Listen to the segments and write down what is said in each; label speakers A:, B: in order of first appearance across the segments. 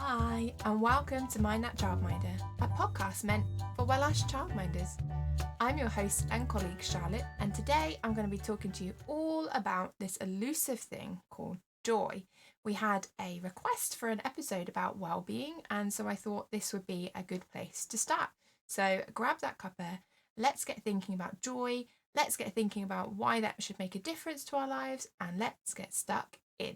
A: Hi, and welcome to Mind That Childminder, a podcast meant for well-ash childminders. I'm your host and colleague Charlotte, and today I'm going to be talking to you all about this elusive thing called joy. We had a request for an episode about well-being, and so I thought this would be a good place to start. So grab that cuppa, let's get thinking about joy, let's get thinking about why that should make a difference to our lives, and let's get stuck in.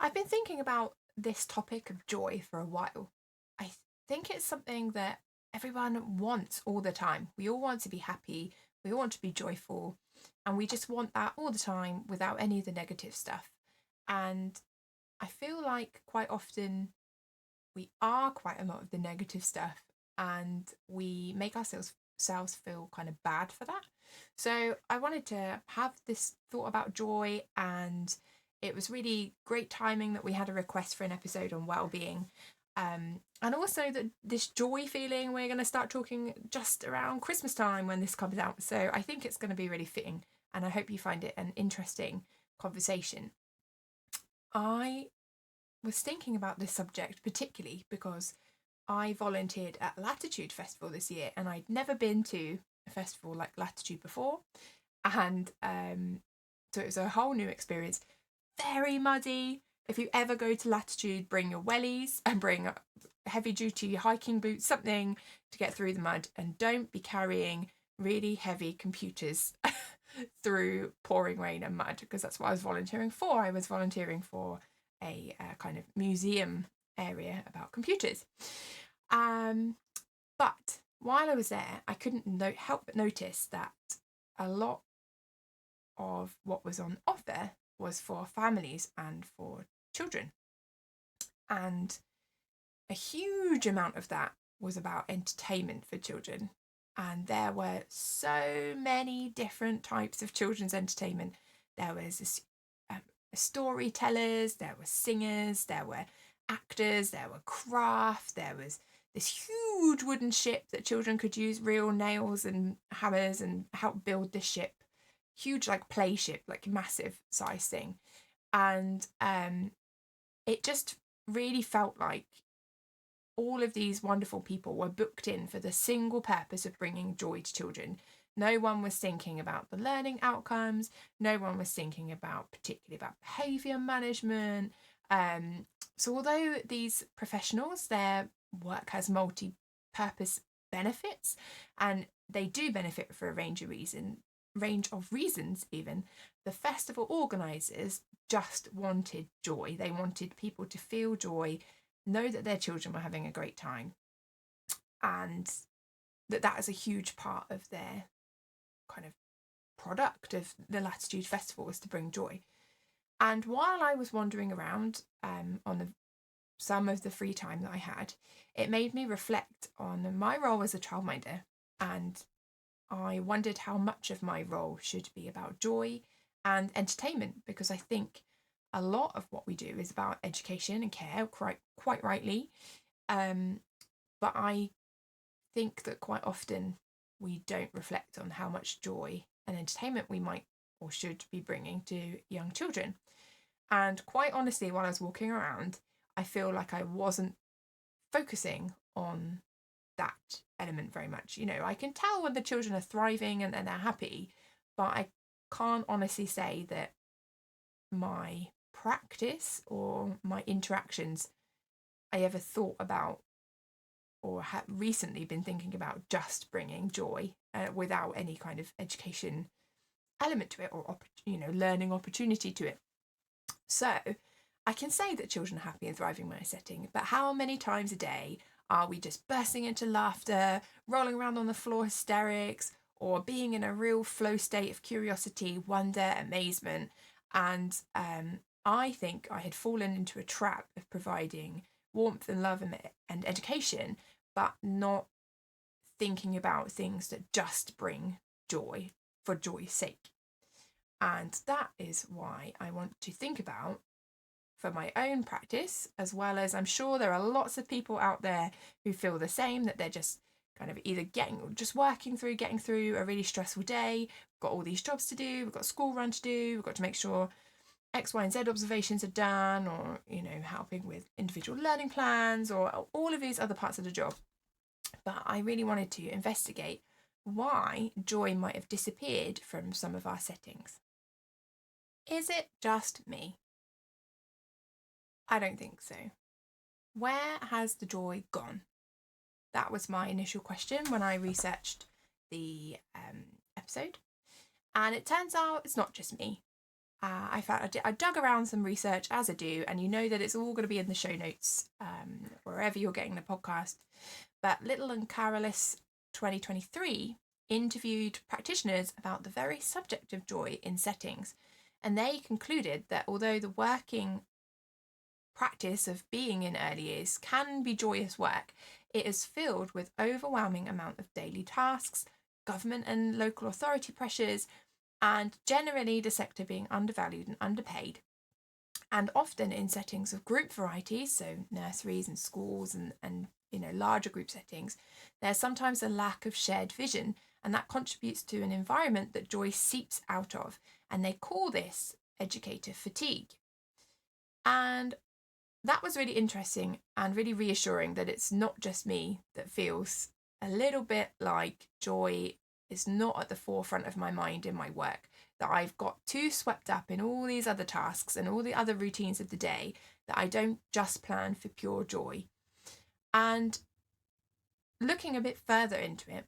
A: I've been thinking about this topic of joy for a while. I think it's something that everyone wants all the time. We all want to be happy, we all want to be joyful, and we just want that all the time without any of the negative stuff. And I feel like quite often we are quite a lot of the negative stuff and we make ourselves feel kind of bad for that. So I wanted to have this thought about joy, and it was really great timing that we had a request for an episode on well-being. And also that this joy feeling, we're going to start talking just around Christmas time when this comes out. So I think it's going to be really fitting, and I hope you find it an interesting conversation. I was thinking about this subject particularly because I volunteered at Latitude Festival this year, and I'd never been to a festival like Latitude before. And so it was a whole new experience. Very muddy. If you ever go to Latitude, bring your wellies and bring heavy duty hiking boots, something to get through the mud, and don't be carrying really heavy computers through pouring rain and mud, because that's what I was volunteering for. I was volunteering for a kind of museum area about computers. But while I was there, I couldn't help but notice that a lot of what was on offer was for families and for children. And a huge amount of that was about entertainment for children. And there were so many different types of children's entertainment. There was storytellers, there were singers, there were actors, there were craft, there was this huge wooden ship that children could use real nails and hammers and help build this ship. Huge, like, play ship, like massive size thing. And it just really felt like all of these wonderful people were booked in for the single purpose of bringing joy to children. No one was thinking about the learning outcomes. No one was thinking particularly about behaviour management. So although these professionals, their work has multi-purpose benefits, and they do benefit for a range of reasons even, the festival organisers just wanted joy. They wanted people to feel joy, know that their children were having a great time, and that is a huge part of their kind of product of the Latitude Festival, was to bring joy. And while I was wandering around on some of the free time that I had, it made me reflect on my role as a childminder, and I wondered how much of my role should be about joy and entertainment, because I think a lot of what we do is about education and care, quite rightly. But I think that quite often we don't reflect on how much joy and entertainment we might or should be bringing to young children. And quite honestly, while I was walking around, I feel like I wasn't focusing on that element very much. You know, I can tell when the children are thriving and they're happy, but I can't honestly say that my practice or my interactions, I ever thought about or have recently been thinking about just bringing joy without any kind of education element to it, or learning opportunity to it. So I can say that children are happy and thriving when I'm setting, but how many times a day are we just bursting into laughter, rolling around on the floor hysterics, or being in a real flow state of curiosity, wonder, amazement? And I think I had fallen into a trap of providing warmth and love and education, but not thinking about things that just bring joy for joy's sake. And that is why I want to think about, for my own practice, as well as I'm sure there are lots of people out there who feel the same, that they're just kind of either getting through a really stressful day. We've got all these jobs to do, we've got school run to do, we've got to make sure X, Y, and Z observations are done, or, helping with individual learning plans, or all of these other parts of the job. But I really wanted to investigate why joy might have disappeared from some of our settings. Is it just me? I don't think so. Where has the joy gone? That was my initial question when I researched the episode. And it turns out it's not just me. I dug around some research, as I do, and you know that it's all going to be in the show notes wherever you're getting the podcast. But Little and Cara 2023 interviewed practitioners about the very subject of joy in settings, and they concluded that although the working practice of being in early years can be joyous work, it is filled with overwhelming amount of daily tasks, government and local authority pressures, and generally the sector being undervalued and underpaid. And often in settings of group varieties, so nurseries and schools and larger group settings, there's sometimes a lack of shared vision, and that contributes to an environment that joy seeps out of. And they call this educator fatigue. And that was really interesting and really reassuring that it's not just me that feels a little bit like joy is not at the forefront of my mind in my work, that I've got too swept up in all these other tasks and all the other routines of the day that I don't just plan for pure joy. And looking a bit further into it,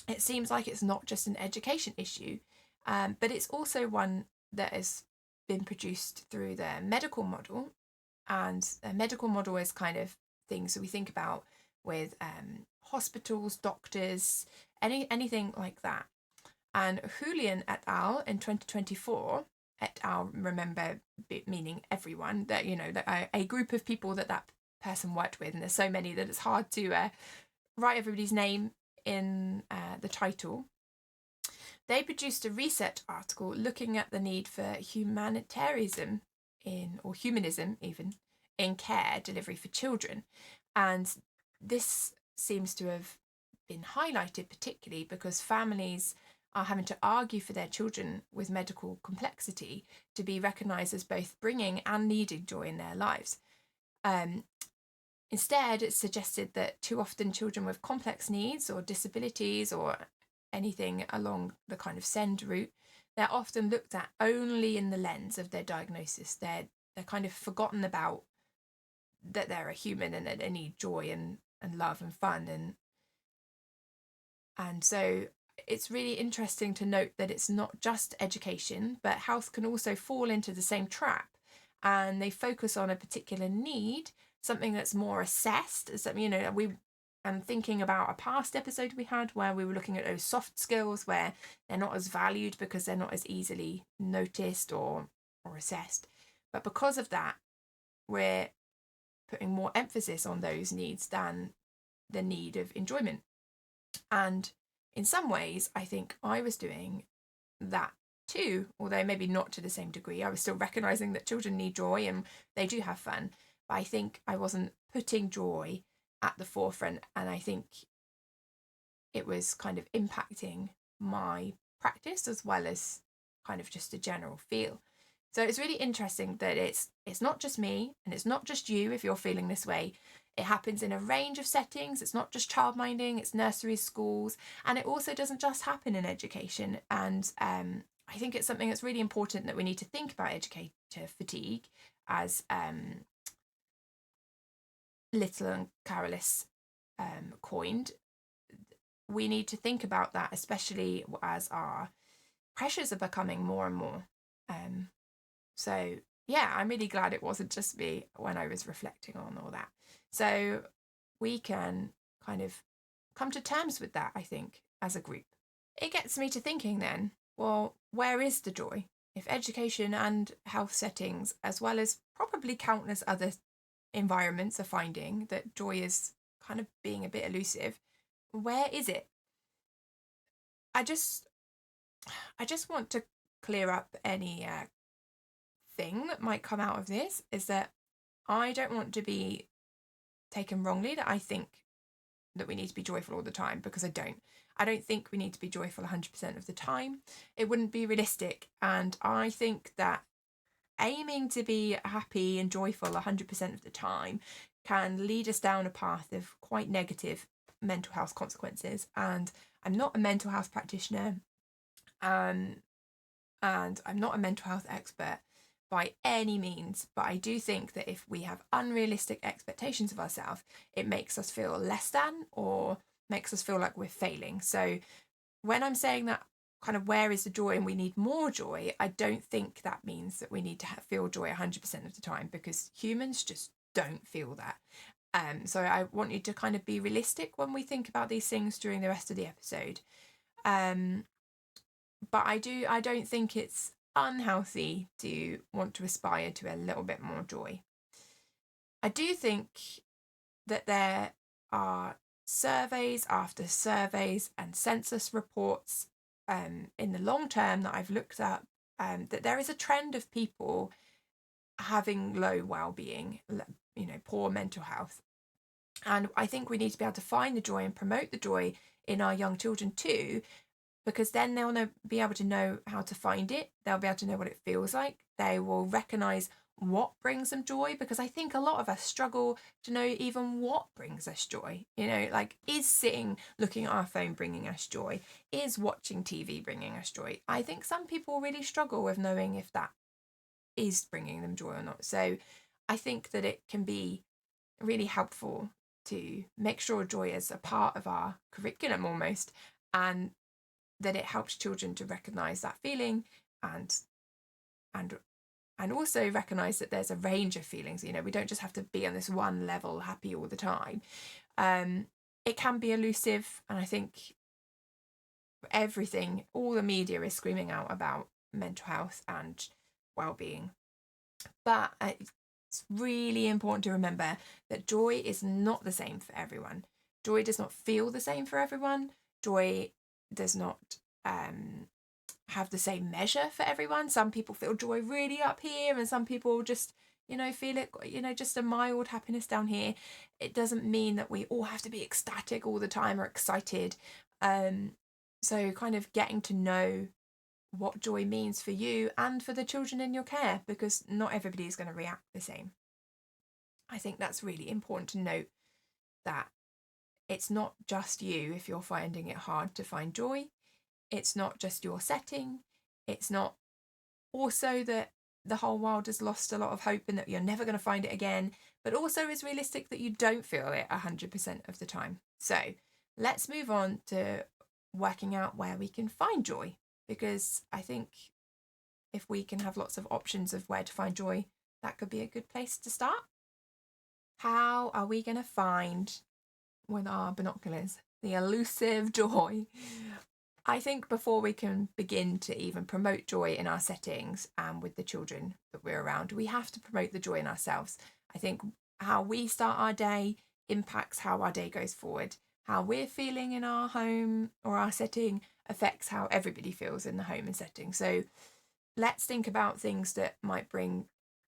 A: it seems like it's not just an education issue, but it's also one that has been produced through the medical model. And a medical model is kind of things that we think about with hospitals, doctors, anything like that. And Houlihan et al. In 2024, et al. Remember meaning everyone, that that a group of people that person worked with, and there's so many that it's hard to write everybody's name in the title. They produced a research article looking at the need for humanitarianism humanism even in care delivery for children. And this seems to have been highlighted particularly because families are having to argue for their children with medical complexity to be recognised as both bringing and needing joy in their lives. Instead, it's suggested that too often children with complex needs or disabilities or anything along the kind of SEND route, they're often looked at only in the lens of their diagnosis. They're kind of forgotten about that they're a human and that they need joy and love and fun. And so it's really interesting to note that it's not just education, but health can also fall into the same trap. And they focus on a particular need, something that's more assessed, something, I'm thinking about a past episode we had where we were looking at those soft skills where they're not as valued because they're not as easily noticed or assessed. But because of that, we're putting more emphasis on those needs than the need of enjoyment. And in some ways, I think I was doing that too, although maybe not to the same degree. I was still recognising that children need joy and they do have fun. But I think I wasn't putting joy at the forefront, and I think it was kind of impacting my practice as well as kind of just a general feel. So it's really interesting that it's not just me and it's not just you if you're feeling this way. It happens in a range of settings. It's not just childminding, it's nurseries, schools, and it also doesn't just happen in education. And I think it's something that's really important that we need to think about educator fatigue, as Little and Cara coined. We need to think about that, especially as our pressures are becoming more and more. So yeah, I'm really glad it wasn't just me when I was reflecting on all that. So we can kind of come to terms with that, I think, as a group. It gets me to thinking then, well, where is the joy? If education and health settings, as well as probably countless other environments, are finding that joy is kind of being a bit elusive, where is it? I just want to clear up any thing that might come out of this, is that I don't want to be taken wrongly that I think that we need to be joyful all the time, because I don't think we need to be joyful 100% of the time. It wouldn't be realistic. And I think that aiming to be happy and joyful 100% of the time can lead us down a path of quite negative mental health consequences. And I'm not a mental health practitioner, and I'm not a mental health expert by any means, but I do think that if we have unrealistic expectations of ourselves, it makes us feel less than, or makes us feel like we're failing. So when I'm saying that kind of where is the joy and we need more joy, I don't think that means that we need to feel joy 100% of the time, because humans just don't feel that. So I want you to kind of be realistic when we think about these things during the rest of the episode. But I don't think it's unhealthy to want to aspire to a little bit more joy. I do think that there are surveys after surveys and census reports in the long term that I've looked up, that there is a trend of people having low well-being, poor mental health. And I think we need to be able to find the joy and promote the joy in our young children too, because then they'll be able to know how to find it. They'll be able to know what it feels like. They will recognise what brings them joy, because I think a lot of us struggle to know even what brings us joy. Like, is sitting looking at our phone bringing us joy? Is watching TV bringing us joy? I think some people really struggle with knowing if that is bringing them joy or not. So I think that it can be really helpful to make sure joy is a part of our curriculum almost, and that it helps children to recognise that feeling, and also recognise that there's a range of feelings. We don't just have to be on this one level happy all the time. It can be elusive, and I think everything, all the media is screaming out about mental health and well-being. But it's really important to remember that joy is not the same for everyone. Joy does not feel the same for everyone. Joy does not have the same measure for everyone. Some people feel joy really up here, and some people just feel it just a mild happiness down here. It doesn't mean that we all have to be ecstatic all the time or excited. So kind of getting to know what joy means for you and for the children in your care, because not everybody is going to react the same. I think that's really important to note, that it's not just you if you're finding it hard to find joy. It's not just your setting. It's not also that the whole world has lost a lot of hope and that you're never going to find it again, but also it's realistic that you don't feel it 100% of the time. So let's move on to working out where we can find joy, because I think if we can have lots of options of where to find joy, that could be a good place to start. How are we going to find, with our binoculars, the elusive joy? I think before we can begin to even promote joy in our settings and with the children that we're around, we have to promote the joy in ourselves. I think how we start our day impacts how our day goes forward. How we're feeling in our home or our setting affects how everybody feels in the home and setting. So let's think about things that might bring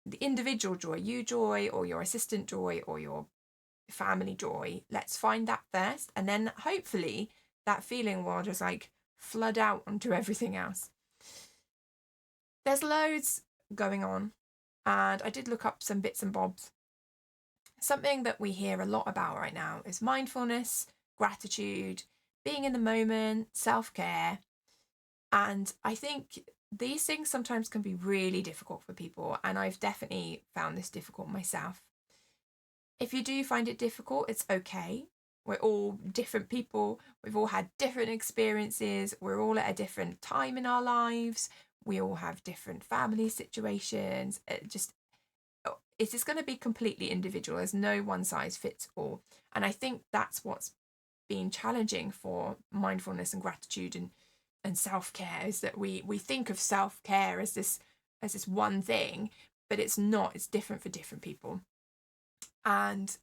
A: the individual joy, you joy, or your assistant joy, or your family joy. Let's find that first, and then hopefully that feeling will just flood out onto everything else. There's loads going on, and I did look up some bits and bobs. Something that we hear a lot about right now is mindfulness, gratitude, being in the moment, self-care. And I think these things sometimes can be really difficult for people, and I've definitely found this difficult myself. If you do find it difficult, it's okay. We're all different people. We've all had different experiences. We're all at a different time in our lives. We all have different family situations. It's just going to be completely individual. There's no one size fits all. And I think that's what's been challenging for mindfulness and gratitude and self-care, is that we think of self-care as this one thing, but it's not. It's different for different people. And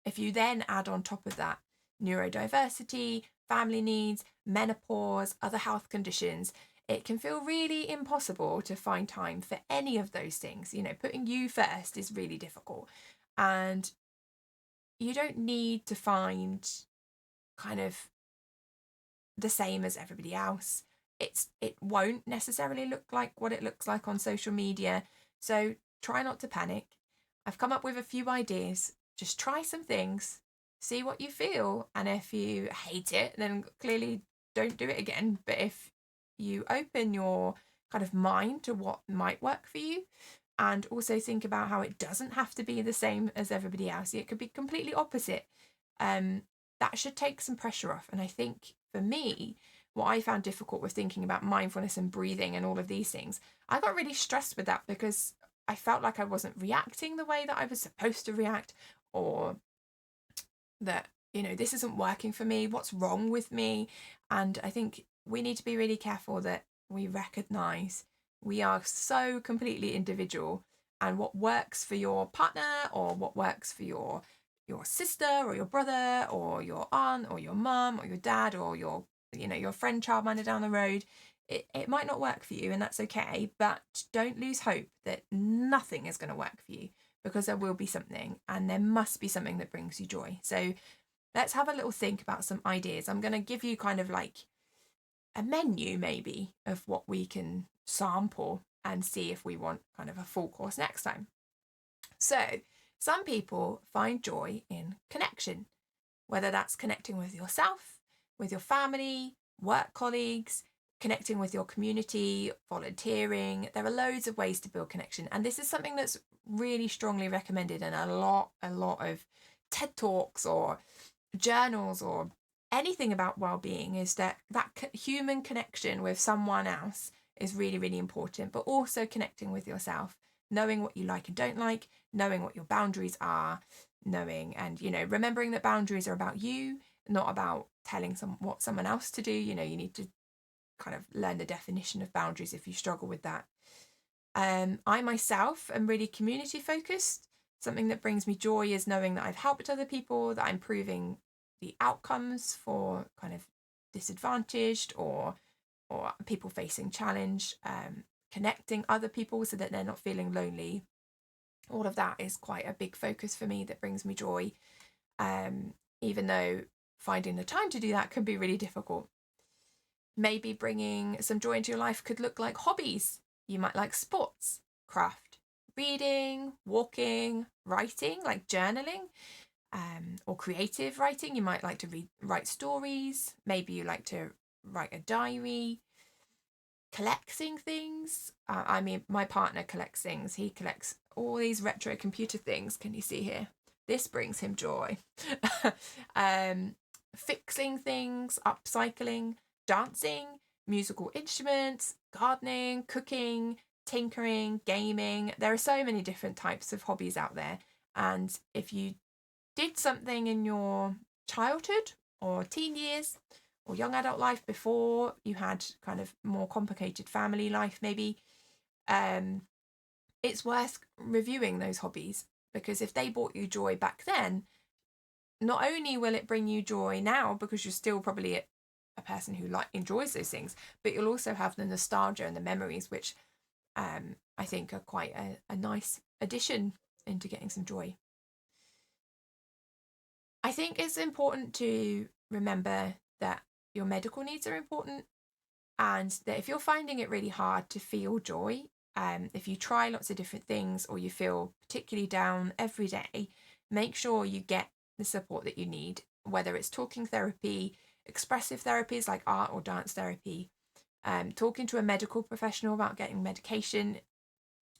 A: if you then add on top of that neurodiversity, family needs, menopause, other health conditions, it can feel really impossible to find time for any of those things. Putting you first is really difficult. And you don't need to find kind of the same as everybody else. it won't necessarily look like what it looks like on social media. So try not to panic. I've come up with a few ideas. Just try some things, see what you feel, and if you hate it, then clearly don't do it again. But if you open your kind of mind to what might work for you, and also think about how it doesn't have to be the same as everybody else, it could be completely opposite, that should take some pressure off. And I think for me, what I found difficult with thinking about mindfulness and breathing and all of these things, I got really stressed with that because I felt like I wasn't reacting the way that I was supposed to react, or that, this isn't working for me. What's wrong with me? And I think we need to be really careful that we recognize we are so completely individual, and what works for your partner, or what works for your sister or your brother or your aunt or your mum or your dad or your friend childminder down the road, it might not work for you, and that's okay. But don't lose hope that nothing is going to work for you, because there will be something, and there must be something that brings you joy. So let's have a little think about some ideas. I'm going to give you kind of like a menu maybe of what we can sample and see if we want kind of a full course next time. So some people find joy in connection, whether that's connecting with yourself, with your family, work colleagues, connecting with your community, volunteering. There are loads of ways to build connection. And this is something that's really strongly recommended in a lot of TED Talks or journals or anything about well-being, is that human connection with someone else is really, really important, but also connecting with yourself, knowing what you like and don't like, knowing what your boundaries are, knowing and, remembering that boundaries are about you, not about telling what someone else to do. You need to kind of learn the definition of boundaries if you struggle with that. I myself am really community focused. Something that brings me joy is knowing that I've helped other people, that I'm improving the outcomes for kind of disadvantaged or people facing challenge, connecting other people so that they're not feeling lonely. All of that is quite a big focus for me that brings me joy, even though finding the time to do that can be really difficult. Maybe bringing some joy into your life could look like hobbies. You might like sports, craft, reading, walking, writing, like journaling, or creative writing. You might like to write stories. Maybe you like to write a diary. Collecting things. My partner collects things. He collects all these retro computer things. Can you see here? This brings him joy. Fixing things, upcycling, dancing, musical instruments, gardening, cooking, tinkering, gaming. There are so many different types of hobbies out there. And if you did something in your childhood or teen years or young adult life before you had kind of more complicated family life, maybe, it's worth reviewing those hobbies, because if they brought you joy back then, not only will it bring you joy now because you're still probably a person who enjoys those things, but you'll also have the nostalgia and the memories, which I think are quite a nice addition into getting some joy. I think it's important to remember that your medical needs are important, and that if you're finding it really hard to feel joy, if you try lots of different things or you feel particularly down every day, make sure you get the support that you need, whether it's talking therapy, expressive therapies like art or dance therapy, talking to a medical professional about getting medication.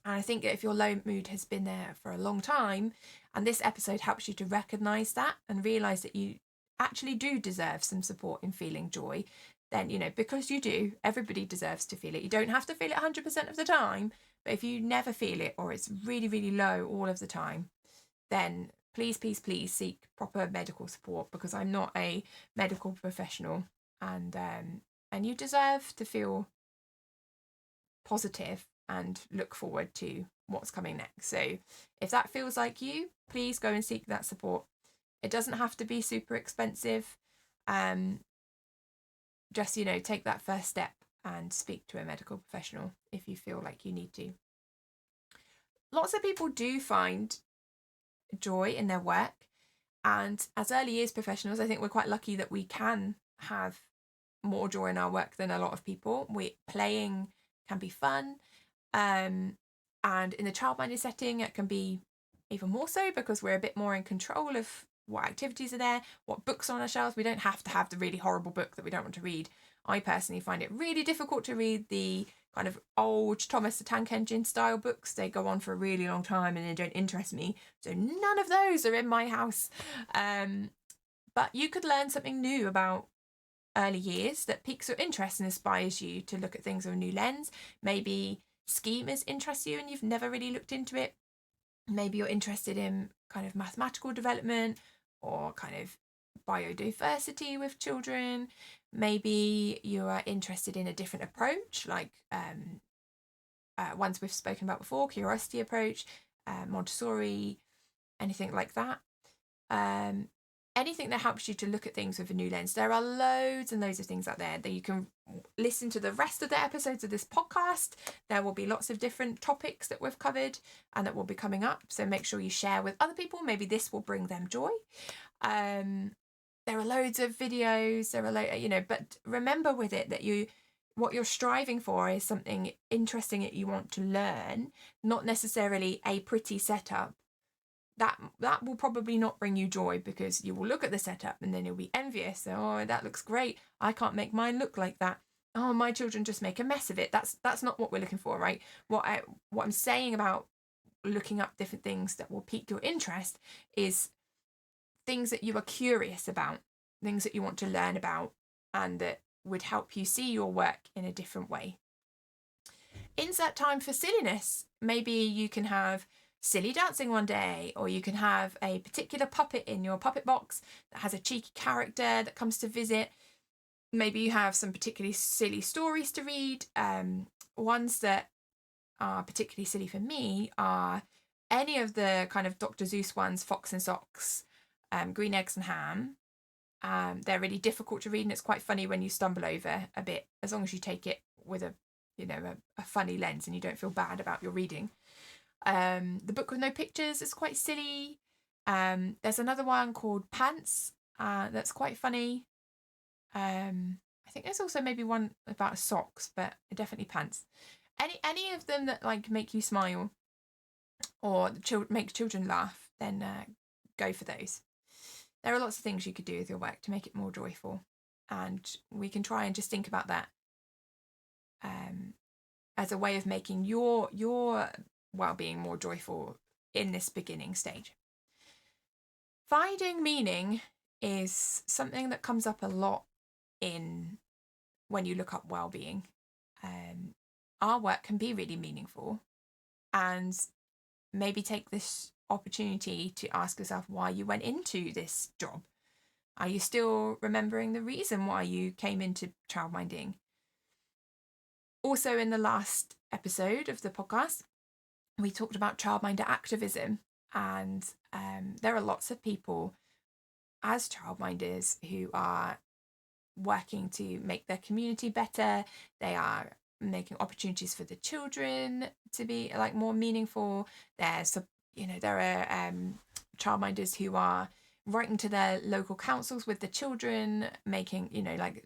A: And I think if your low mood has been there for a long time, and this episode helps you to recognize that and realize that you actually do deserve some support in feeling joy, then, because you do, everybody deserves to feel it. You don't have to feel it 100% of the time, but if you never feel it, or it's really, really low all of the time, then please, please, please seek proper medical support, because I'm not a medical professional, and you deserve to feel positive and look forward to what's coming next. So if that feels like you, please go and seek that support. It doesn't have to be super expensive. Just, take that first step and speak to a medical professional if you feel like you need to. Lots of people do find joy in their work. And as early years professionals, I think we're quite lucky that we can have more joy in our work than a lot of people. Playing can be fun. And in the childminder setting, it can be even more so because we're a bit more in control of what activities are there, what books are on our shelves. We don't have to have the really horrible book that we don't want to read. I personally find it really difficult to read the kind of old Thomas the Tank Engine style books. They go on for a really long time and they don't interest me. So none of those are in my house. But you could learn something new about early years that piques your interest and inspires you to look at things with a new lens. Maybe schemas interest you and you've never really looked into it. Maybe you're interested in kind of mathematical development or kind of biodiversity with children. Maybe you are interested in a different approach, like ones we've spoken about before, curiosity approach, Montessori, anything like that. Anything that helps you to look at things with a new lens. There are loads and loads of things out there that you can listen to the rest of the episodes of this podcast. There will be lots of different topics that we've covered and that will be coming up. So make sure you share with other people. Maybe this will bring them joy. There are loads of videos. There are but remember with it that what you're striving for is something interesting that you want to learn, not necessarily a pretty setup. That will probably not bring you joy because you will look at the setup and then you'll be envious. Oh, that looks great. I can't make mine look like that. Oh, my children just make a mess of it. That's not what we're looking for, right? What I'm saying about looking up different things that will pique your interest is things that you are curious about, things that you want to learn about, and that would help you see your work in a different way. Insert time for silliness. Maybe you can have silly dancing one day, or you can have a particular puppet in your puppet box that has a cheeky character that comes to visit. Maybe you have some particularly silly stories to read. Ones that are particularly silly for me are any of the kind of Dr. Seuss ones, Fox and Socks, Green Eggs and Ham. They're really difficult to read and it's quite funny when you stumble over a bit, as long as you take it with a funny lens and you don't feel bad about your reading. The Book with No Pictures is quite silly. There's another one called Pants that's quite funny. I think there's also maybe one about socks, but definitely Pants. Any of them that like make you smile or make children laugh, then go for those. There are lots of things you could do with your work to make it more joyful, and we can try and just think about that as a way of making your well-being more joyful in this beginning stage. Finding meaning is something that comes up a lot when you look up well-being. Our work can be really meaningful, and maybe take this opportunity to ask yourself why you went into this job. Are you still remembering the reason why you came into childminding? Also, in the last episode of the podcast, we talked about childminder activism, and there are lots of people as childminders who are working to make their community better. They are making opportunities for the children to be like more meaningful. There are childminders who are writing to their local councils with the children, making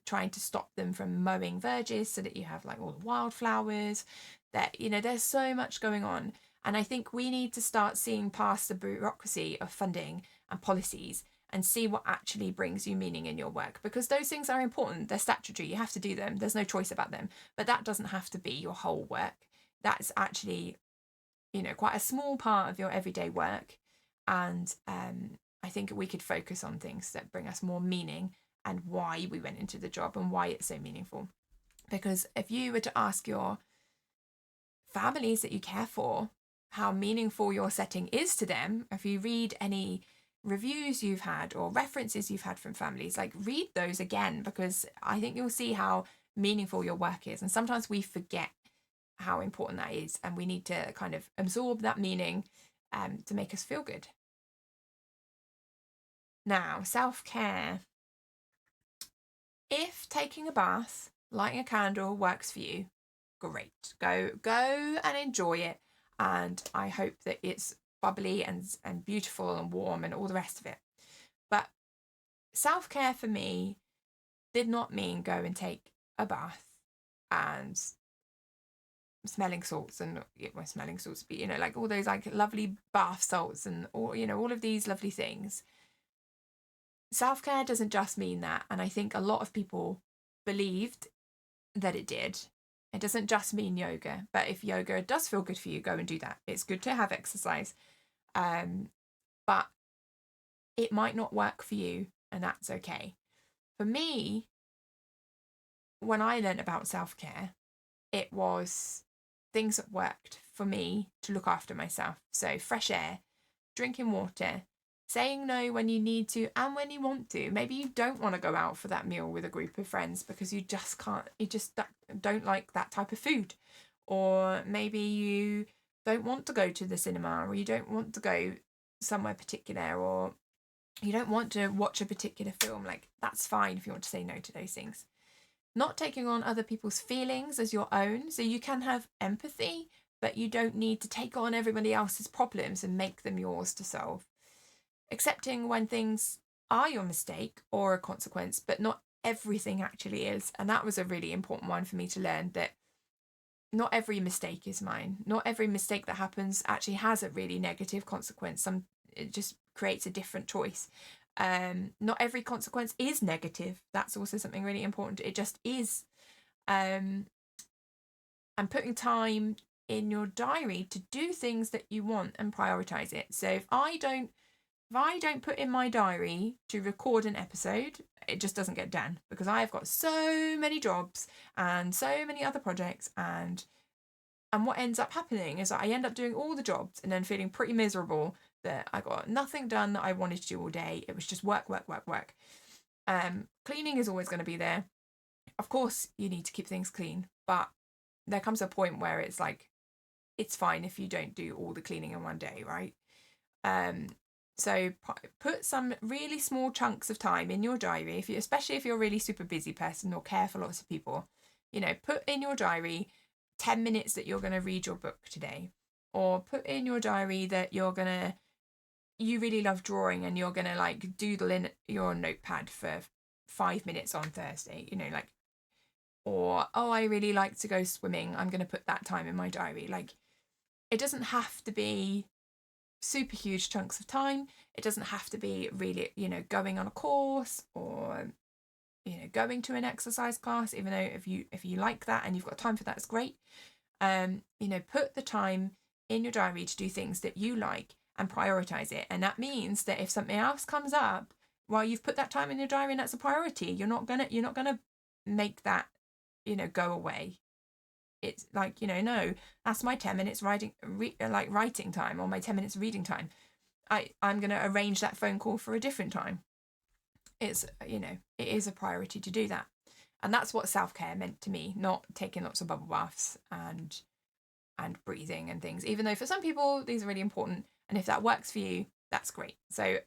A: trying to stop them from mowing verges so that you have like all the wildflowers. There's so much going on, and I think we need to start seeing past the bureaucracy of funding and policies and see what actually brings you meaning in your work, because those things are important. They're statutory. You have to do them. There's no choice about them. But that doesn't have to be your whole work. That's actually, quite a small part of your everyday work. And I think we could focus on things that bring us more meaning and why we went into the job and why it's so meaningful. Because if you were to ask your families that you care for how meaningful your setting is to them, if you read any reviews you've had or references you've had from families, read those again, because I think you'll see how meaningful your work is. And sometimes we forget how important that is, and we need to kind of absorb that meaning to make us feel good. Now, self-care. If taking a bath, lighting a candle works for you, great. Go and enjoy it. And I hope that it's bubbly and beautiful and warm and all the rest of it. But self-care for me, did not mean go and take a bath and smelling salts and smelling salts, but like all those like lovely bath salts and all of these lovely things. Self-care doesn't just mean that, and I think a lot of people believed that it did. It doesn't just mean yoga, but if yoga does feel good for you, go and do that. It's good to have exercise, but it might not work for you, and that's okay. For me, when I learned about self-care, it was things that worked for me to look after myself. So fresh air, drinking water, saying no when you need to and when you want to. Maybe you don't want to go out for that meal with a group of friends because you just don't like that type of food. Or maybe you don't want to go to the cinema, or you don't want to go somewhere particular, or you don't want to watch a particular film. Like, that's fine if you want to say no to those things. Not taking on other people's feelings as your own. So you can have empathy, but you don't need to take on everybody else's problems and make them yours to solve. Accepting when things are your mistake or a consequence, but not everything actually is. And that was a really important one for me to learn, that not every mistake is mine. Not every mistake that happens actually has a really negative consequence. It just creates a different choice. Not every consequence is negative. That's also something really important. It just is. And putting time in your diary to do things that you want and prioritize it. So if I don't put in my diary to record an episode, it just doesn't get done, because I've got so many jobs and so many other projects, and what ends up happening is that I end up doing all the jobs and then feeling pretty miserable that I got nothing done that I wanted to do all day. It was just work. Cleaning is always going to be there. Of course, you need to keep things clean, but there comes a point where it's like, it's fine if you don't do all the cleaning in one day, right? So put some really small chunks of time in your diary, especially if you're a really super busy person or care for lots of people. Put in your diary 10 minutes that you're going to read your book today, or put in your diary that you really love drawing and you're going to like doodle in your notepad for 5 minutes on Thursday, or, oh, I really like to go swimming, I'm going to put that time in my diary. Like, it doesn't have to be super huge chunks of time. It doesn't have to be really, going on a course or, going to an exercise class, even though if you like that and you've got time for that, it's great. Put the time in your diary to do things that you like and prioritize it. And that means that if something else comes up while you've put that time in your diary and that's a priority, you're not gonna make that, go away. It's like, no, that's my 10 minutes writing time, or my 10 minutes reading time. I'm going to arrange that phone call for a different time. It's, it is a priority to do that. And that's what self-care meant to me, not taking lots of bubble baths and breathing and things, even though for some people these are really important. And if that works for you, that's great. So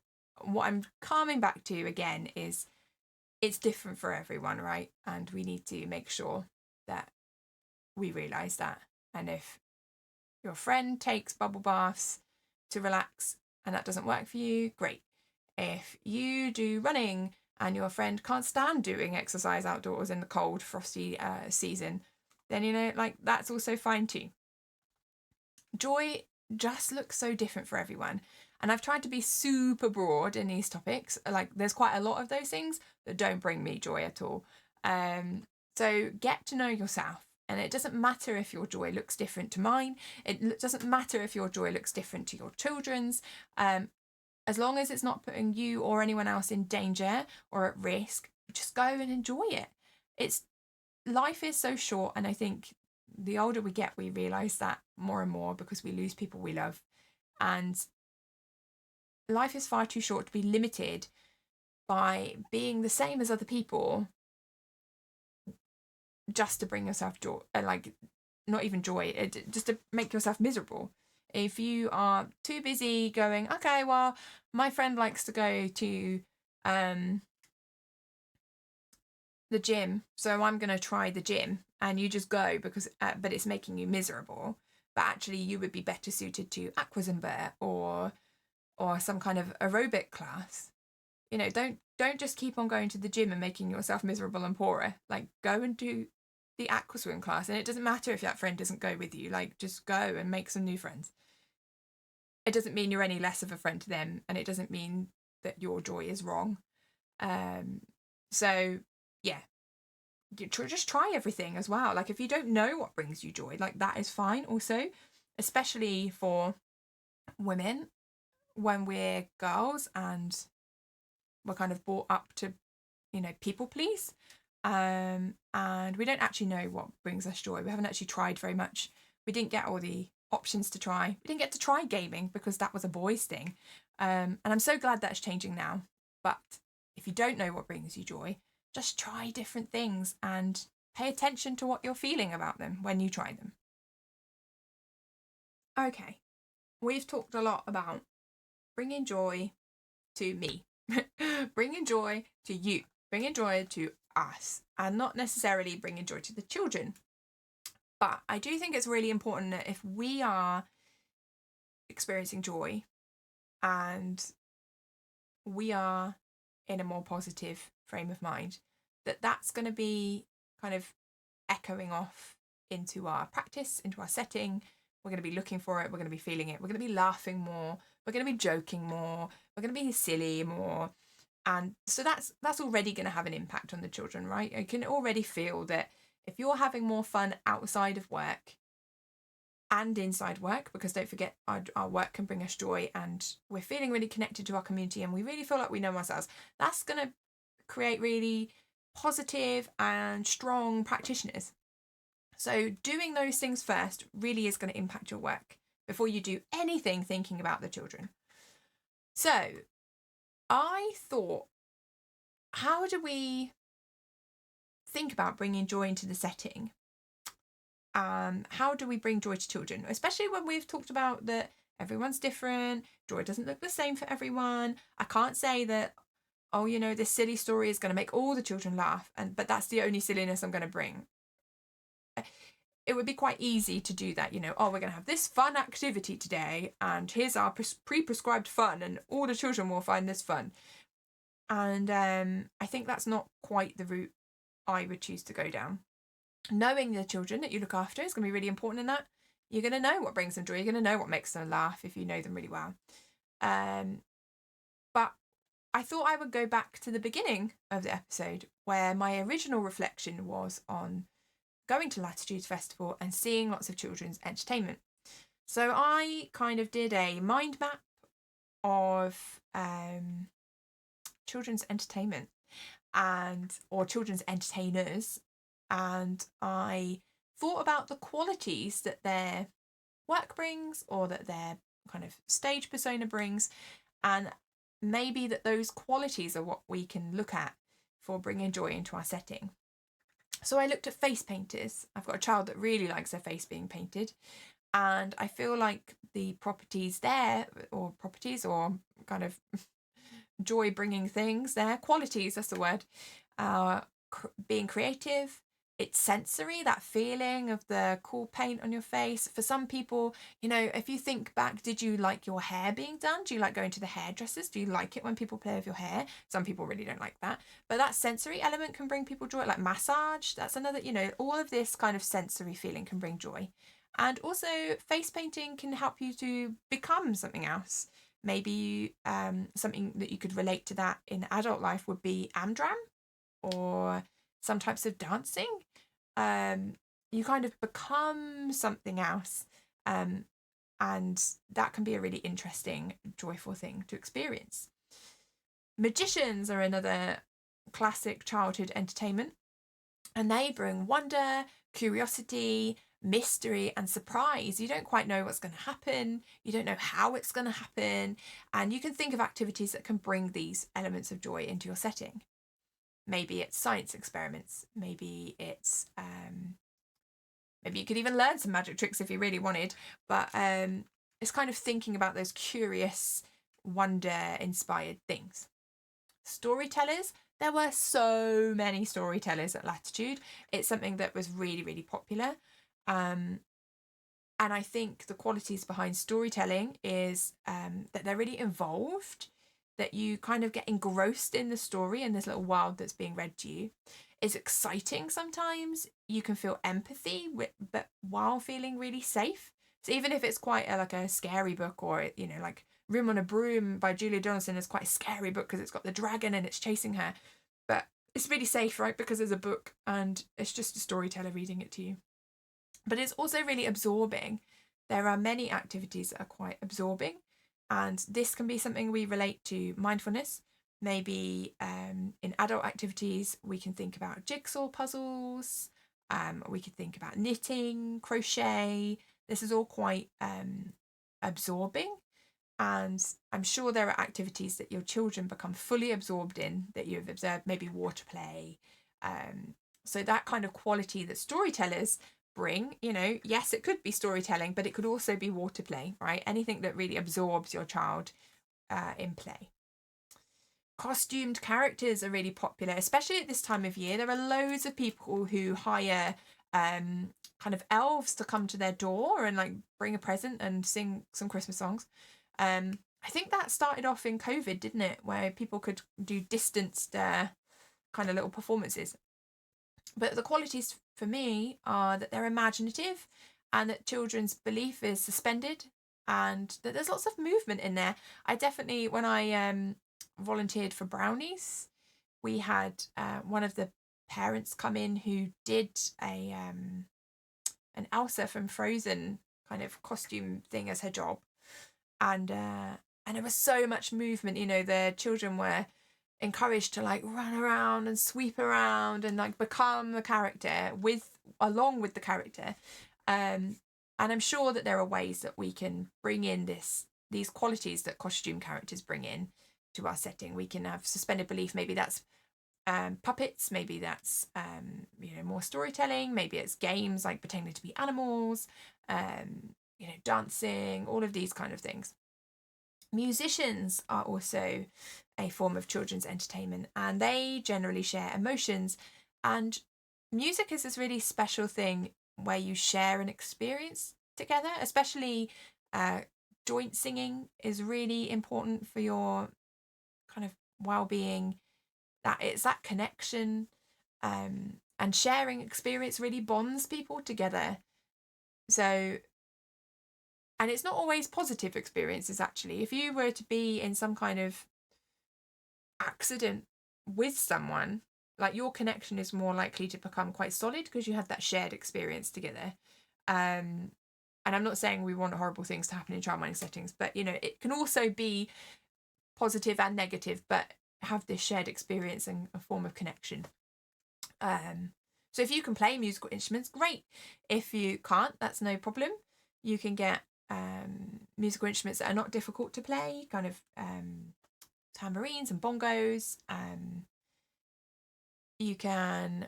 A: what I'm coming back to again is it's different for everyone, right? And we need to make sure that we realise that. And if your friend takes bubble baths to relax and that doesn't work for you, great. If you do running and your friend can't stand doing exercise outdoors in the cold, frosty season, then, that's also fine too. Joy just looks so different for everyone. And I've tried to be super broad in these topics. Like, there's quite a lot of those things that don't bring me joy at all. So get to know yourself. And it doesn't matter if your joy looks different to mine. It doesn't matter if your joy looks different to your children's. As long as it's not putting you or anyone else in danger or at risk, just go and enjoy it. Life is so short, and I think the older we get, we realise that more and more, because we lose people we love. And life is far too short to be limited by being the same as other people just to bring yourself joy, not even joy, just to make yourself miserable. If you are too busy going, okay, well, my friend likes to go to the gym, so I'm going to try the gym, and you just go because, but it's making you miserable. But actually, you would be better suited to aqua Zumba or some kind of aerobic class. Don't don't just keep on going to the gym and making yourself miserable and poorer. Like, go and do the aqua swim class, and it doesn't matter if that friend doesn't go with you. Like, just go and make some new friends. It doesn't mean you're any less of a friend to them, and it doesn't mean that your joy is wrong. So yeah, just try everything as well. Like, if you don't know what brings you joy, like, that is fine also, especially for women when we're girls and we're kind of brought up to, people please. And we don't actually know what brings us joy. We haven't actually tried very much. We didn't get all the options to try. We didn't get to try gaming because that was a boys' thing. And I'm so glad that's changing now. But if you don't know what brings you joy, just try different things and pay attention to what you're feeling about them when you try them. Okay, we've talked a lot about bringing joy to me, bringing joy to you, bringing joy to us, and not necessarily bringing joy to the children. But I do think it's really important that if we are experiencing joy and we are in a more positive frame of mind, that's going to be kind of echoing off into our practice, into our setting. We're going to be looking for it. We're going to be feeling it. We're going to be laughing more. We're going to be joking more. We're going to be silly more. And so that's already going to have an impact on the children, right? I can already feel that if you're having more fun outside of work and inside work, because don't forget, our work can bring us joy, and we're feeling really connected to our community and we really feel like we know ourselves, that's going to create really positive and strong practitioners. So doing those things first really is going to impact your work before you do anything thinking about the children. So I thought, how do we think about bringing joy into the setting? How do we bring joy to children? Especially when we've talked about that everyone's different, joy doesn't look the same for everyone. I can't say that, this silly story is going to make all the children laugh, but that's the only silliness I'm going to bring. It would be quite easy to do that, we're going to have this fun activity today, and here's our pre-prescribed fun, and all the children will find this fun. And I think that's not quite the route I would choose to go down. Knowing the children that you look after is going to be really important in that. You're going to know what brings them joy. You're going to know what makes them laugh if you know them really well. But I thought I would go back to the beginning of the episode, where my original reflection was on going to Latitudes Festival and seeing lots of children's entertainment. So I kind of did a mind map of children's entertainment or children's entertainers, and I thought about the qualities that their work brings, or that their kind of stage persona brings, and maybe that those qualities are what we can look at for bringing joy into our setting. So I looked at face painters. I've got a child that really likes their face being painted, and I feel like the properties or kind of joy-bringing things, their qualities, that's the word, being creative. It's sensory, that feeling of the cool paint on your face. For some people, if you think back, did you like your hair being done? Do you like going to the hairdressers? Do you like it when people play with your hair? Some people really don't like that. But that sensory element can bring people joy, like massage. That's another, all of this kind of sensory feeling can bring joy. And also face painting can help you to become something else. Maybe something that you could relate to that in adult life would be Amdram, or some types of dancing. You kind of become something else, and that can be a really interesting, joyful thing to experience. Magicians are another classic childhood entertainment, and they bring wonder, curiosity, mystery and surprise. You don't quite know what's going to happen. You don't know how it's going to happen. And you can think of activities that can bring these elements of joy into your setting. Maybe it's science experiments. Maybe it's maybe you could even learn some magic tricks if you really wanted. But it's kind of thinking about those curious, wonder-inspired things. Storytellers. There were so many storytellers at Latitude. It's something that was really, really popular. And I think the qualities behind storytelling is that they're really involved. that you kind of get engrossed in the story and this little world that's being read to you. It's exciting sometimes. You can feel empathy, but while feeling really safe. So even if it's quite like a scary book, or, you know, like Room on a Broom by Julia Donaldson is quite a scary book because it's got the dragon and it's chasing her. But it's really safe, right? Because it's a book and it's just a storyteller reading it to you. But it's also really absorbing. There are many activities that are quite absorbing, and this can be something we relate to mindfulness. Maybe in adult activities, we can think about jigsaw puzzles, we could think about knitting, crochet. This is all quite absorbing. And I'm sure there are activities that your children become fully absorbed in that you've observed, maybe water play. So that kind of quality that storytellers bring, you know, yes, it could be storytelling, but it could also be water play, right? Anything that really absorbs your child in play. Costumed characters are really popular, especially at this time of year. There are loads of people who hire kind of elves to come to their door and like bring a present and sing some Christmas songs. I think that started off in COVID, didn't it? Where people could do distanced kind of little performances. But the qualities for me are that they're imaginative and that children's belief is suspended and that there's lots of movement in there. I definitely, when I volunteered for Brownies, we had one of the parents come in who did an Elsa from Frozen kind of costume thing as her job. And there was so much movement, you know, the children were encouraged to like run around and sweep around and like become the character along with the character. And I'm sure that there are ways that we can bring in these qualities that costume characters bring in to our setting. We can have suspended belief. Maybe that's puppets. Maybe that's you know, more storytelling. Maybe it's games like pretending to be animals. You know, dancing. All of these kind of things. Musicians are also a form of children's entertainment, and they generally share emotions. And music is this really special thing where you share an experience together, especially joint singing is really important for your kind of well-being. That it's that connection, and sharing experience really bonds people together. So, and it's not always positive experiences, actually. If you were to be in some kind of accident with someone, like your connection is more likely to become quite solid because you had that shared experience together. And I'm not saying we want horrible things to happen in childminding settings, but, you know, it can also be positive and negative, but have this shared experience and a form of connection. So if you can play musical instruments, great. If you can't, that's no problem. You can get musical instruments that are not difficult to play, kind of tambourines and bongos. You can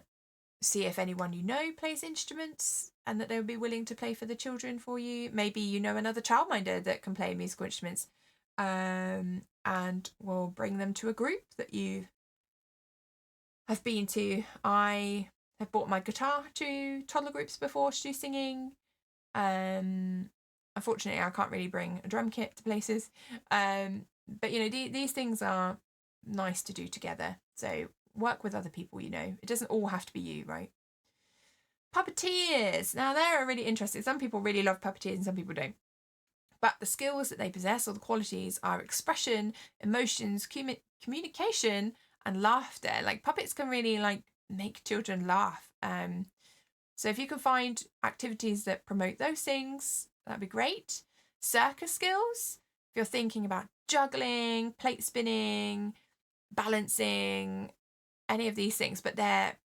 A: see if anyone you know plays instruments and that they would be willing to play for the children for you. Maybe you know another childminder that can play musical instruments, and will bring them to a group that you have been to. I have brought my guitar to toddler groups before to do singing. Unfortunately, I can't really bring a drum kit to places. But, you know, these things are nice to do together. So work with other people, you know. It doesn't all have to be you, right? Puppeteers. Now, they're really interesting. Some people really love puppeteers and some people don't. But the skills that they possess or the qualities are expression, emotions, communication, and laughter. Like, puppets can really, like, make children laugh. So if you can find activities that promote those things, that'd be great. Circus skills. If you're thinking about juggling, plate spinning, balancing, any of these things, but their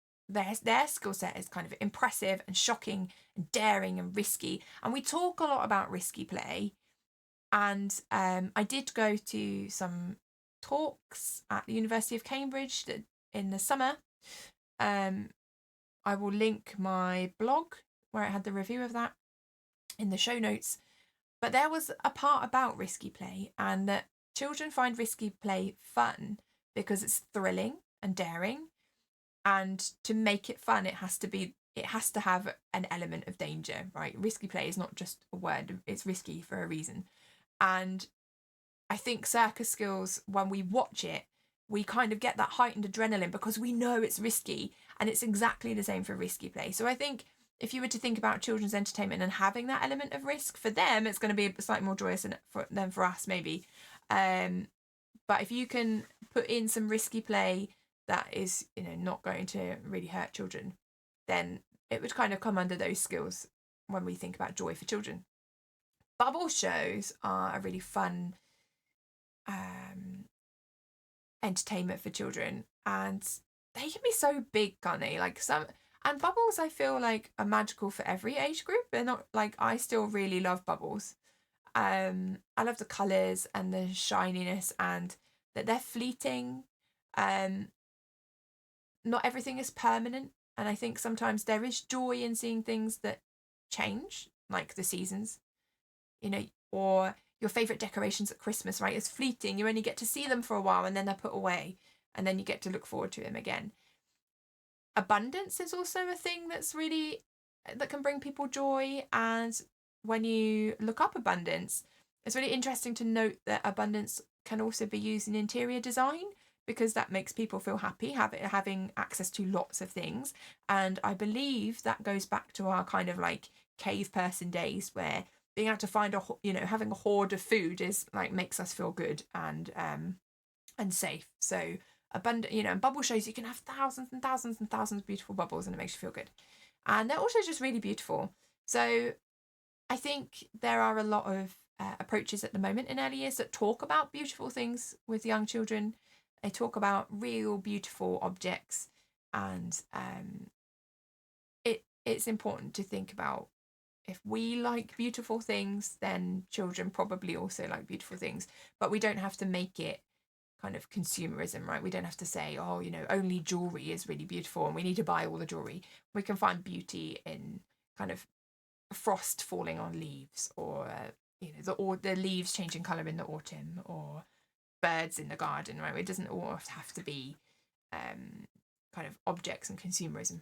A: skill set is kind of impressive and shocking and daring and risky. And we talk a lot about risky play. And I did go to some talks at the University of Cambridge in the summer. I will link my blog where I had the review of that in the show notes. But there was a part about risky play, and that children find risky play fun because it's thrilling and daring. And to make it fun, it has to have an element of danger, right? Risky play is not just a word, it's risky for a reason. And I think circus skills, when we watch it, we kind of get that heightened adrenaline because we know it's risky, and it's exactly the same for risky play. So I think if you were to think about children's entertainment and having that element of risk, for them it's going to be slightly more joyous than for us maybe. But if you can put in some risky play that is, not going to really hurt children, then it would kind of come under those skills when we think about joy for children. Bubble shows are a really fun entertainment for children, and they can be so big, can't they? And bubbles, I feel like, are magical for every age group. They're not like, I still really love bubbles. I love the colours and the shininess, and that they're fleeting. Not everything is permanent, and I think sometimes there is joy in seeing things that change, like the seasons, or your favourite decorations at Christmas, right? It's fleeting. You only get to see them for a while and then they're put away, and then you get to look forward to them again. Abundance is also a thing that can bring people joy, and when you look up abundance, it's really interesting to note that abundance can also be used in interior design, because that makes people feel happy, having access to lots of things. And I believe that goes back to our kind of like cave person days, where being able to find having a hoard of food is like makes us feel good and safe. So abundant, in bubble shows you can have thousands and thousands and thousands of beautiful bubbles, and it makes you feel good. And they're also just really beautiful. So I think there are a lot of approaches at the moment in early years that talk about beautiful things with young children. They talk about real beautiful objects, and it's important to think about, if we like beautiful things, then children probably also like beautiful things. But we don't have to make it kind of consumerism, right? We don't have to say, only jewelry is really beautiful and we need to buy all the jewelry. We can find beauty in kind of frost falling on leaves, or the leaves changing colour in the autumn, or birds in the garden, right? It doesn't all have to be kind of objects and consumerism.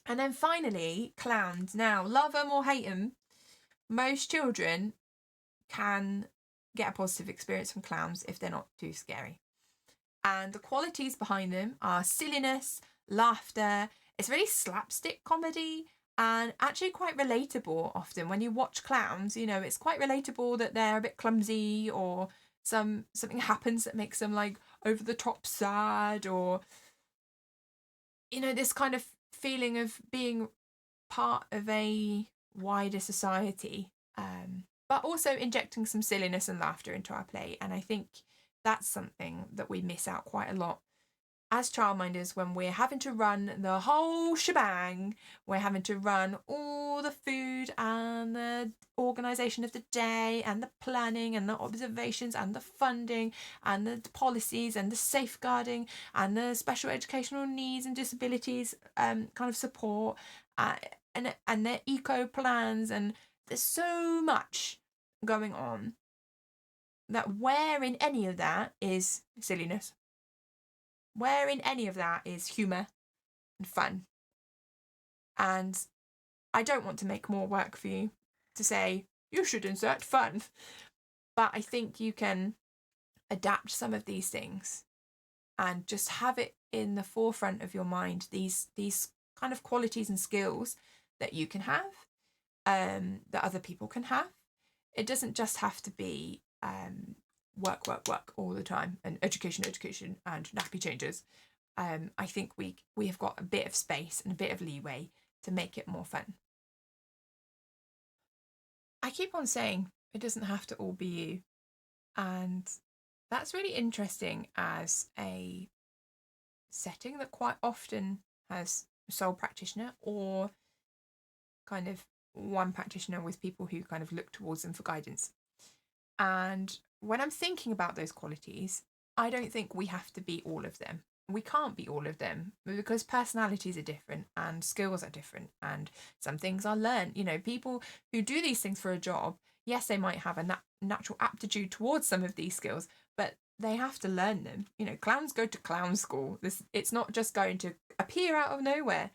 A: And then finally, clowns. Now, love them or hate them, most children can get a positive experience from clowns if they're not too scary. And the qualities behind them are silliness, laughter. It's really slapstick comedy, and actually quite relatable often. When you watch clowns, it's quite relatable that they're a bit clumsy, or something happens that makes them like over the top sad, or this kind of feeling of being part of a wider society, but also injecting some silliness and laughter into our play. And I think that's something that we miss out quite a lot as childminders, when we're having to run the whole shebang. We're having to run all the food and the organisation of the day and the planning and the observations and the funding and the policies and the safeguarding and the special educational needs and disabilities kind of support, and their eco plans. And there's so much going on that where in any of that is silliness, where in any of that is humour and fun. And I don't want to make more work for you to say you should insert fun, but I think you can adapt some of these things and just have it in the forefront of your mind, these kind of qualities and skills that you can have, that other people can have. It doesn't just have to be work all the time, and education and nappy changes. I think we have got a bit of space and a bit of leeway to make it more fun. I keep on saying it doesn't have to all be you, and that's really interesting as a setting that quite often has a sole practitioner, or kind of one practitioner with people who kind of look towards them for guidance. And when I'm thinking about those qualities, I don't think we have to be all of them. We can't be all of them, because personalities are different and skills are different, and some things are learned. People who do these things for a job, yes, they might have a natural aptitude towards some of these skills, but they have to learn them. Clowns go to clown school. It's not just going to appear out of nowhere.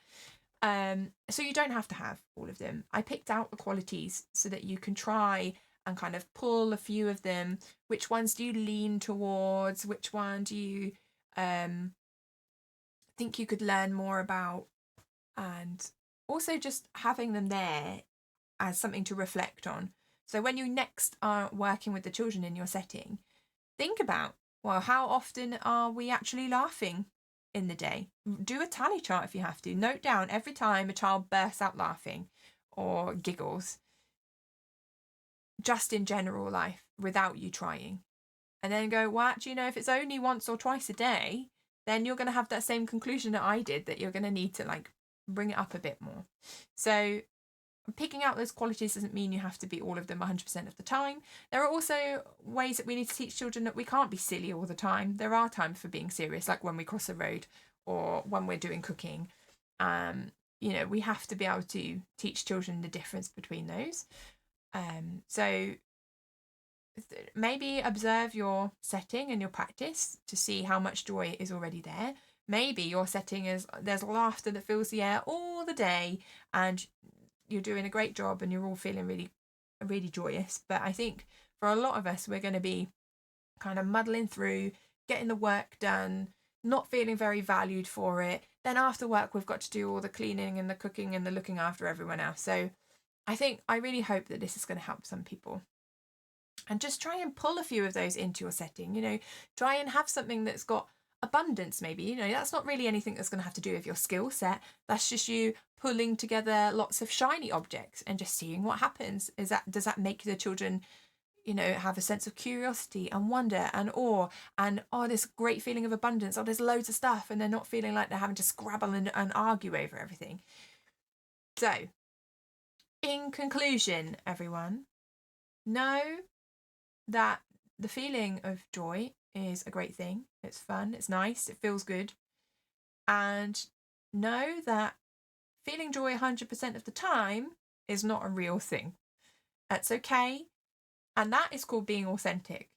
A: So you don't have to have all of them. I picked out the qualities so that you can try and kind of pull a few of them. Which ones do you lean towards? Which one do you think you could learn more about? And also just having them there as something to reflect on. So when you next are working with the children in your setting, think about, well, how often are we actually laughing in the day? Do a tally chart if you have to. Note down every time a child bursts out laughing or giggles, just in general life, without you trying. And then go, well, actually, if it's only once or twice a day, then you're going to have that same conclusion that I did, that you're going to need to like bring it up a bit more. So picking out those qualities doesn't mean you have to be all of them 100% of the time. There are also ways that we need to teach children that we can't be silly all the time. There are times for being serious, like when we cross a road or when we're doing cooking. We have to be able to teach children the difference between those. So maybe observe your setting and your practice to see how much joy is already there. Maybe your setting is there's laughter that fills the air all the day and you're doing a great job and you're all feeling really, really joyous. But I think for a lot of us, we're going to be kind of muddling through, getting the work done, not feeling very valued for it. Then after work, we've got to do all the cleaning and the cooking and the looking after everyone else. So I really hope that this is going to help some people. And just try and pull a few of those into your setting. Try and have something that's got abundance. Maybe that's not really anything that's going to have to do with your skill set. That's just you pulling together lots of shiny objects and just seeing what happens. Does that make the children have a sense of curiosity and wonder and awe and this great feeling of abundance? There's loads of stuff, and they're not feeling like they're having to scrabble and argue over everything. So in conclusion, everyone, know that the feeling of joy is a great thing. It's fun, it's nice, it feels good. And know that feeling joy 100% of the time is not a real thing. That's okay. And that is called being authentic.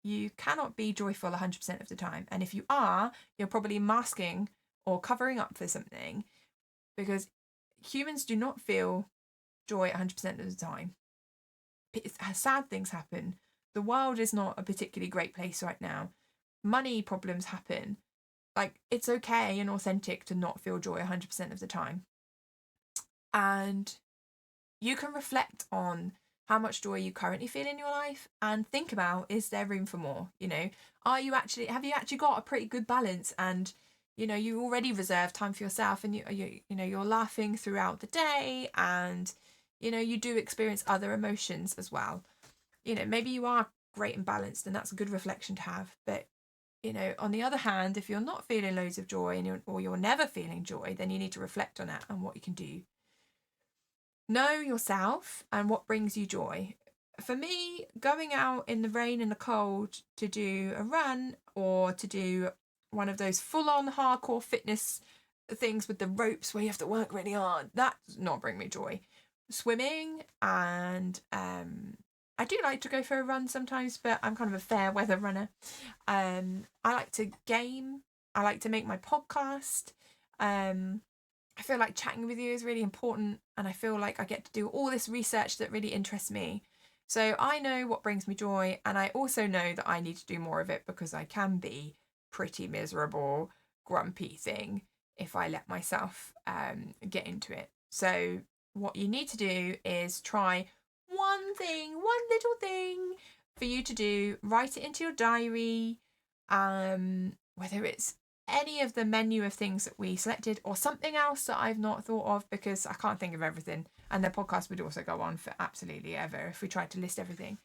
A: You cannot be joyful 100% of the time. And if you are, you're probably masking or covering up for something, because humans do not feel joy 100% of the time. Sad things happen. The world is not a particularly great place right now. Money problems happen. It's okay and authentic to not feel joy 100% of the time. And you can reflect on how much joy you currently feel in your life and think about, is there room for more? Have you actually got a pretty good balance, and you already reserve time for yourself, and you're laughing throughout the day, and you do experience other emotions as well. Maybe you are great and balanced, and that's a good reflection to have. But on the other hand, if you're not feeling loads of joy or you're never feeling joy, then you need to reflect on that and what you can do. Know yourself and what brings you joy. For me, going out in the rain and the cold to do a run or to do one of those full-on hardcore fitness things with the ropes where you have to work really hard, that does not bring me joy. Swimming, and I do like to go for a run sometimes, but I'm kind of a fair weather runner. I like to game. I like to make my podcast. I feel like chatting with you is really important, and I feel like I get to do all this research that really interests me. So I know what brings me joy, and I also know that I need to do more of it, because I can be pretty miserable, grumpy thing if I let myself get into it. So what you need to do is try one little thing for you to do. Write it into your diary, whether it's any of the menu of things that we selected or something else that I've not thought of, because I can't think of everything, and the podcast would also go on for absolutely ever if we tried to list everything.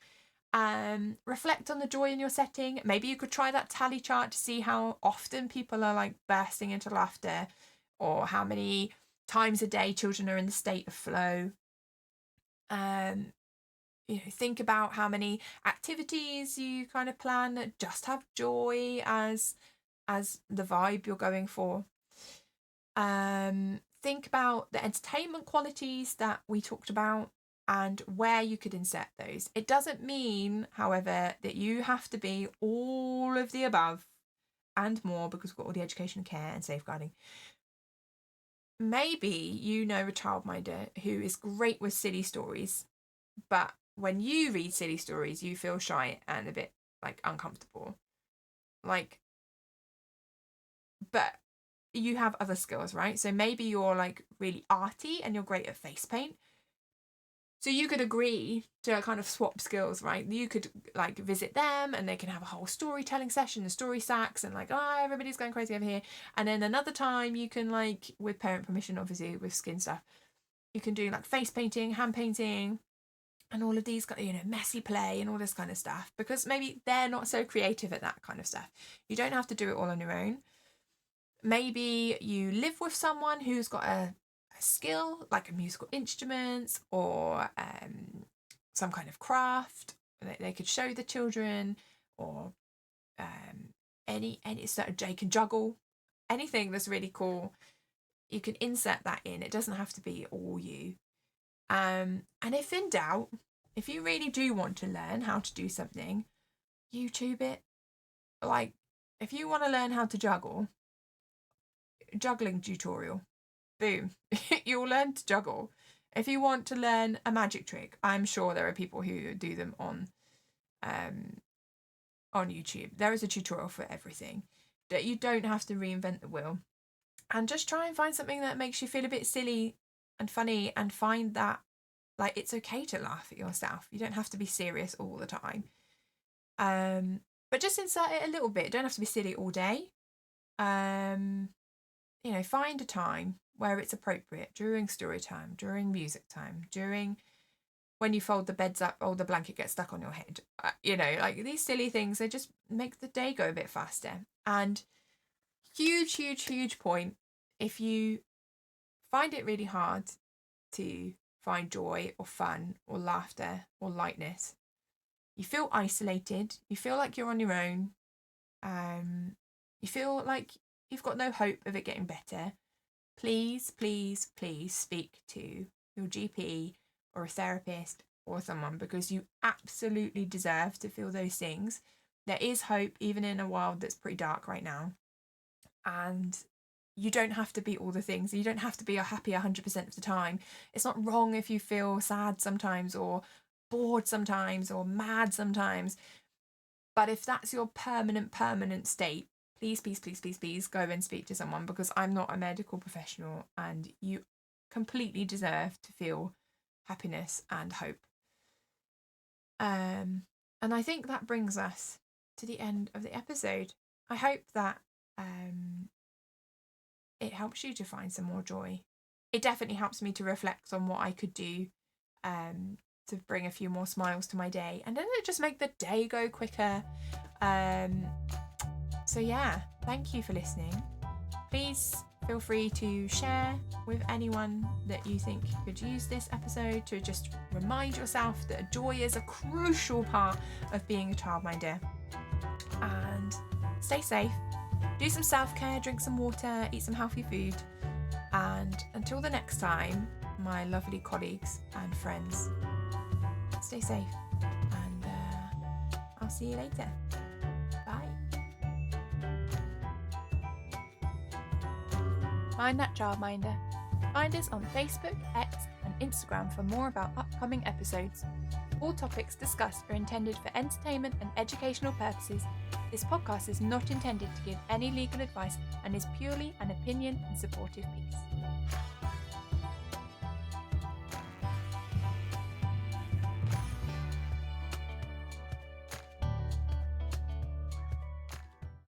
A: Reflect on the joy in your setting. Maybe you could try that tally chart to see how often people are bursting into laughter, or how many times a day children are in the state of flow. Think about how many activities you kind of plan that just have joy as the vibe you're going for. Think about the entertainment qualities that we talked about and where you could insert those. It doesn't mean, however, that you have to be all of the above and more, because we've got all the education and care and safeguarding. Maybe a childminder who is great with silly stories, but when you read silly stories, you feel shy and a bit like uncomfortable. Like, but you have other skills, right? So maybe you're like really arty and you're great at face paint. So you could agree to kind of swap skills, right? You could like visit them and they can have a whole storytelling session and story sacks and like, oh, everybody's going crazy over here. And then another time you can like, with parent permission, obviously with skin stuff, you can do like face painting, hand painting, and all of these, you know, messy play and all this kind of stuff, because maybe they're not so creative at that kind of stuff. You don't have to do it all on your own. Maybe you live with someone who's got a skill, like a musical instruments or some kind of craft that they could show the children, or any so they can juggle, anything that's really cool. You can insert that in. It doesn't have to be all you. And if in doubt, if you really do want to learn how to do something, YouTube it. Like, if you want to learn how to juggle, juggling tutorial, boom, you'll learn to juggle. If you want to learn a magic trick, I'm sure there are people who do them on YouTube. There is a tutorial for everything. That you don't have to reinvent the wheel. And just try and find something that makes you feel a bit silly and funny, and find that like it's okay to laugh at yourself. You don't have to be serious all the time. But just insert it a little bit. Don't have to be silly all day. You know, find a time where it's appropriate, during story time, during music time, during when you fold the beds up, the blanket gets stuck on your head. You know, like these silly things, they just make the day go a bit faster. And huge point, if you find it really hard to find joy or fun or laughter or lightness, you feel isolated, you feel like you're on your own, you feel like you've got no hope of it getting better, please speak to your GP or a therapist or someone, because you absolutely deserve to feel those things. There is hope, even in a world that's pretty dark right now. And you don't have to be all the things. You don't have to be happy 100% of the time. It's not wrong if you feel sad sometimes, or bored sometimes, or mad sometimes. But if that's your permanent state, please go and speak to someone, because I'm not a medical professional, and you completely deserve to feel happiness and hope. And I think that brings us to the end of the episode. I hope that it helps you to find some more joy. It definitely helps me to reflect on what I could do to bring a few more smiles to my day, and then it just make the day go quicker. So yeah, thank you for listening. Please feel free to share with anyone that you think could use this episode, to just remind yourself that joy is a crucial part of being a childminder. And stay safe, do some self-care, drink some water, eat some healthy food, and until the next time, my lovely colleagues and friends, stay safe, and I'll see you later. Bye. Mind That Childminder. Find us on Facebook, X and Instagram for more about upcoming episodes. All topics discussed are intended for entertainment and educational purposes. This podcast is not intended to give any legal advice and is purely an opinion and supportive piece.